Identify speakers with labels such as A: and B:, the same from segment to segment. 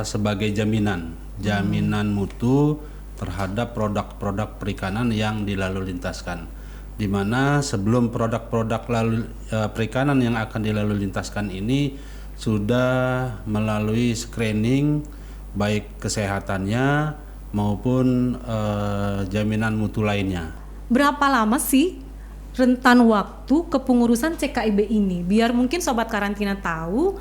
A: sebagai jaminan mutu terhadap produk-produk perikanan yang dilalu lintaskan. Di mana sebelum produk-produk perikanan yang akan dilalu lintaskan ini sudah melalui screening baik kesehatannya maupun jaminan mutu lainnya.
B: Berapa lama sih rentan waktu kepengurusan CKIB ini? Biar mungkin Sobat Karantina tahu.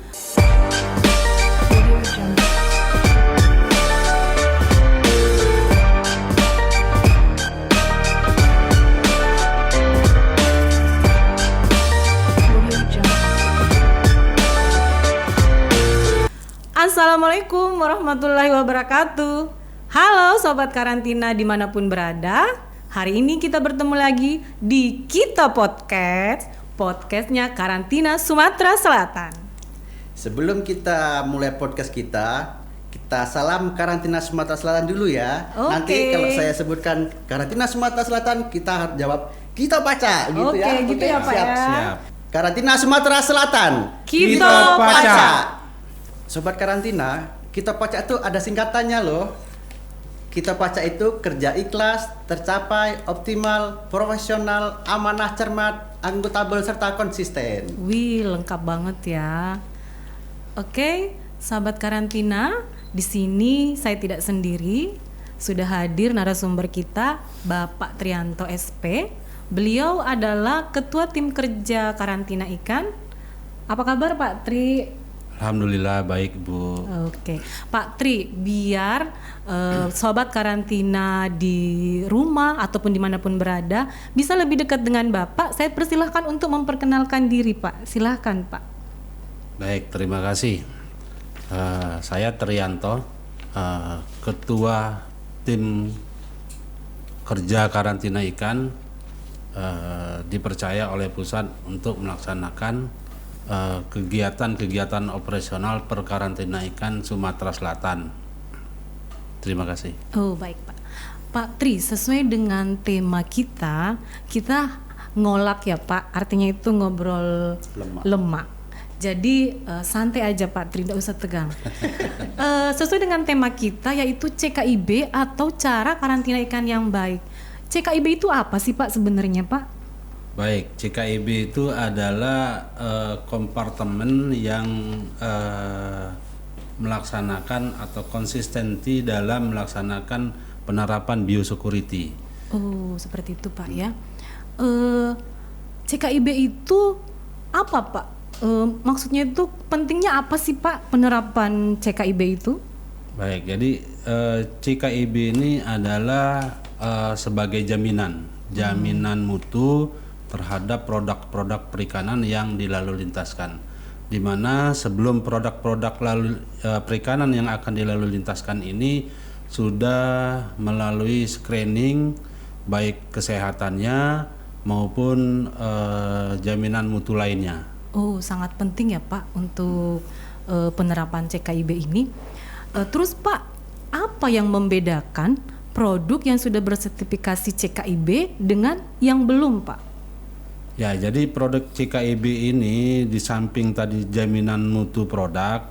B: Assalamualaikum warahmatullahi wabarakatuh. Halo Sobat Karantina dimanapun berada. Hari ini kita bertemu lagi di Kita Podcast, podcastnya Karantina Sumatera Selatan.
C: Sebelum kita mulai podcast kita salam Karantina Sumatera Selatan dulu ya.
B: Oke.
C: Nanti kalau saya sebutkan Karantina Sumatera Selatan, kita harus jawab kita baca gitu ya.
B: Oke, gitu ya Pak
C: siap,
B: ya.
C: siap. Karantina Sumatera Selatan,
B: Kita baca.
C: Sobat Karantina, kita baca itu ada singkatannya loh. Kita baca itu kerja ikhlas, tercapai, optimal, profesional, amanah, cermat, akuntabel, serta konsisten.
B: Wih, lengkap banget ya. Oke, sahabat Karantina, di sini saya tidak sendiri. Sudah hadir narasumber kita, Bapak Trianto SP. Beliau adalah Ketua Tim Kerja Karantina Ikan. Apa kabar Pak Tri?
A: Alhamdulillah baik Bu.
B: Oke, Pak Tri, biar sobat karantina di rumah ataupun dimanapun berada bisa lebih dekat dengan Bapak, saya persilahkan untuk memperkenalkan diri Pak. Silahkan Pak.
A: Baik, terima kasih. Saya Trianto, Ketua Tim Kerja Karantina Ikan, dipercaya oleh pusat untuk melaksanakan kegiatan-kegiatan operasional perkarantina ikan Sumatera Selatan. Terima kasih.
B: Oh baik Pak. Pak Tri, sesuai dengan tema kita ngolak ya Pak, artinya itu ngobrol lemak. Jadi santai aja Pak Tri, tidak usah tegang. Sesuai dengan tema kita yaitu CKIB atau cara karantina ikan yang baik. CKIB itu apa sih Pak sebenarnya Pak?
A: Baik, CKIB itu adalah kompartemen yang melaksanakan atau konsistensi dalam melaksanakan penerapan biosecurity.
B: Oh, seperti itu Pak ya. CKIB itu apa Pak? Maksudnya itu pentingnya apa sih Pak penerapan CKIB itu?
A: Baik, jadi CKIB ini adalah sebagai jaminan mutu terhadap produk-produk perikanan yang dilalu lintaskan, di mana sebelum produk-produk perikanan yang akan dilalu lintaskan ini sudah melalui screening baik kesehatannya maupun jaminan mutu lainnya.
B: Oh, sangat penting ya Pak untuk penerapan CKIB ini. Terus Pak, apa yang membedakan produk yang sudah bersertifikasi CKIB dengan yang belum Pak?
A: Ya, jadi produk CKIB ini di samping tadi jaminan mutu produk,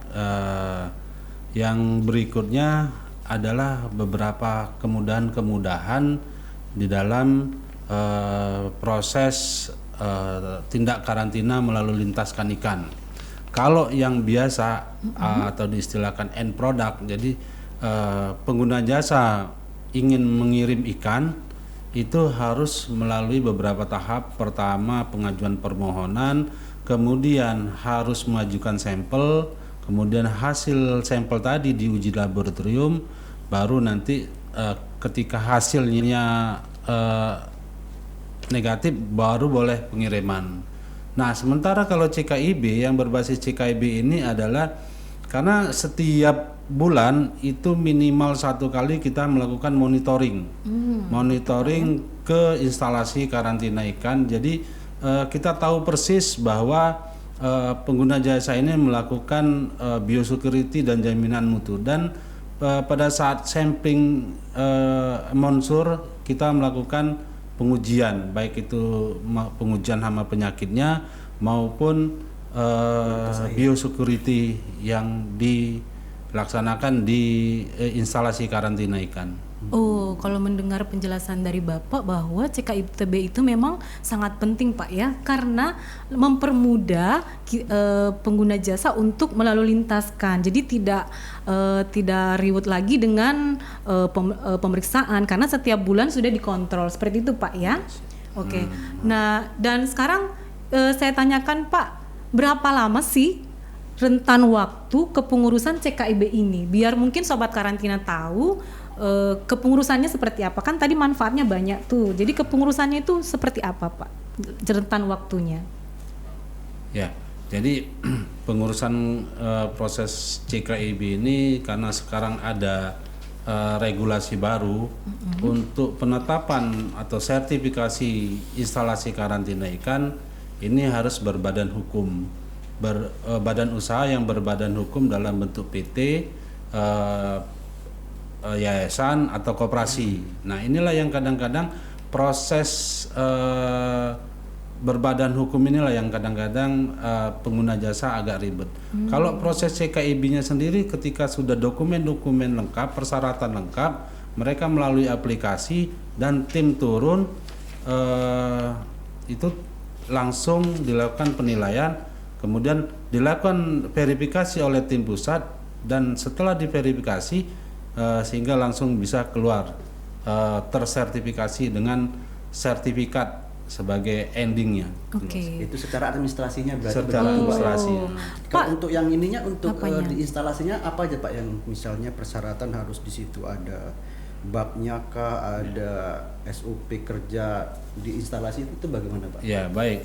A: yang berikutnya adalah beberapa kemudahan di dalam proses tindak karantina melalui lintaskan ikan. Kalau yang biasa atau diistilahkan end product, jadi pengguna jasa ingin mengirim ikan itu harus melalui beberapa tahap. Pertama pengajuan permohonan, kemudian harus mengajukan sampel, kemudian hasil sampel tadi diuji laboratorium, baru nanti ketika hasilnya negatif baru boleh pengiriman. Nah, sementara kalau CKIB yang berbasis CKIB ini adalah karena setiap bulan itu minimal 1 kali kita melakukan monitoring ke instalasi karantina ikan. Jadi kita tahu persis bahwa pengguna jasa ini melakukan biosecurity dan jaminan mutu, dan pada saat sampling monsur kita melakukan pengujian, baik itu pengujian hama penyakitnya maupun biosecurity yang dilaksanakan di instalasi karantina ikan.
B: Oh, kalau mendengar penjelasan dari Bapak bahwa CKITB itu memang sangat penting Pak ya, karena mempermudah pengguna jasa untuk melalu lintaskan. Jadi tidak ribut lagi dengan pemeriksaan karena setiap bulan sudah dikontrol. Seperti itu Pak ya. Oke. Nah, dan sekarang saya tanyakan Pak, berapa lama sih rentan waktu kepengurusan CKIB ini? Biar mungkin sobat karantina tahu kepengurusannya seperti apa. Kan tadi manfaatnya banyak tuh. Jadi kepengurusannya itu seperti apa Pak? Rentan waktunya.
A: Ya, jadi pengurusan proses CKIB ini karena sekarang ada regulasi baru untuk penetapan atau sertifikasi instalasi karantina ikan ini harus berbadan hukum, badan usaha yang berbadan hukum dalam bentuk PT, yayasan atau koperasi. Nah, inilah yang kadang-kadang proses berbadan hukum inilah yang kadang-kadang pengguna jasa agak ribet. Kalau proses CKIB-nya sendiri ketika sudah dokumen-dokumen lengkap, persyaratan lengkap, mereka melalui aplikasi dan tim turun itu langsung dilakukan penilaian, kemudian dilakukan verifikasi oleh tim pusat dan setelah diverifikasi sehingga langsung bisa keluar tersertifikasi dengan sertifikat sebagai endingnya.
B: Oke.
C: Itu secara administrasinya berarti
A: Secara
C: begitu, Pak.
A: administrasi.
C: Kalau untuk yang ininya untuk
B: Apanya?
C: di instalasinya apa aja Pak yang misalnya persyaratan harus di situ ada babnya kah, ada SOP kerja di instalasi itu bagaimana Pak?
A: Ya baik,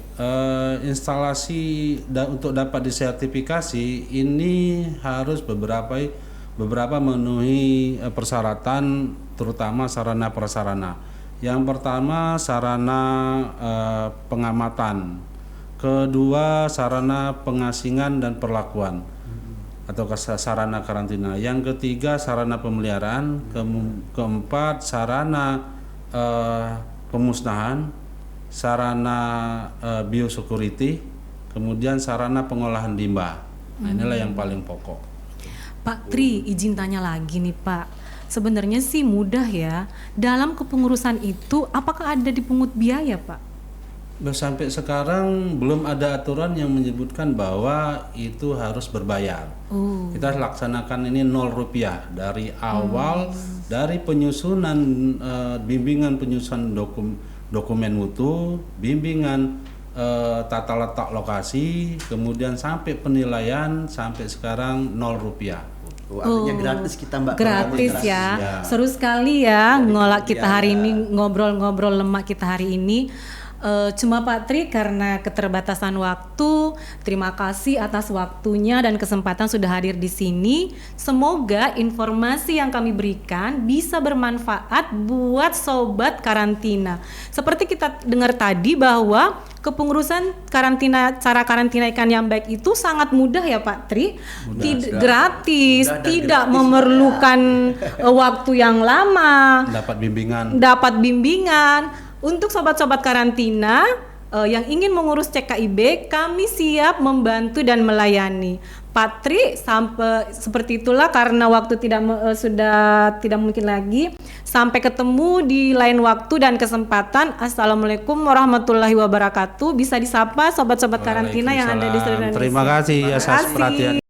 A: instalasi untuk dapat disertifikasi ini harus beberapa memenuhi persyaratan, terutama sarana prasarana. Yang pertama sarana pengamatan, kedua sarana pengasingan dan perlakuan atau sarana karantina. Yang ketiga sarana pemeliharaan, keempat sarana pemusnahan, sarana biosecurity, kemudian sarana pengolahan limbah. Nah, inilah yang paling pokok.
B: Pak Tri, izin tanya lagi nih Pak. Sebenarnya sih mudah ya. Dalam kepengurusan itu apakah ada dipungut biaya Pak?
A: Sampai sekarang belum ada aturan yang menyebutkan bahwa itu harus berbayar. Kita laksanakan ini 0 rupiah dari awal, dari penyusunan bimbingan penyusunan dokumen mutu, bimbingan tata letak lokasi, kemudian sampai penilaian sampai sekarang 0 rupiah.
C: Oh, artinya gratis kita Mbak.
B: Gratis ya.
A: Ya.
B: Seru sekali ya ngolak kita hari ini, ngobrol-ngobrol lemak kita hari ini. Cuma Pak Tri karena keterbatasan waktu, terima kasih atas waktunya dan kesempatan sudah hadir di sini. Semoga informasi yang kami berikan bisa bermanfaat buat sobat karantina. Seperti kita dengar tadi bahwa kepengurusan cara karantina ikan yang baik itu sangat mudah ya Pak Tri. Gratis,
C: Mudah dan
B: tidak
C: gratis,
B: memerlukan waktu yang lama. Dapat bimbingan. Untuk sobat-sobat karantina yang ingin mengurus CKIB, kami siap membantu dan melayani. Pak Tri, sampai seperti itulah karena waktu sudah tidak mungkin lagi. Sampai ketemu di lain waktu dan kesempatan. Assalamualaikum warahmatullahi wabarakatuh. Bisa disapa sobat-sobat karantina yang ada di seluruh Indonesia.
A: Terima kasih atas perhatian.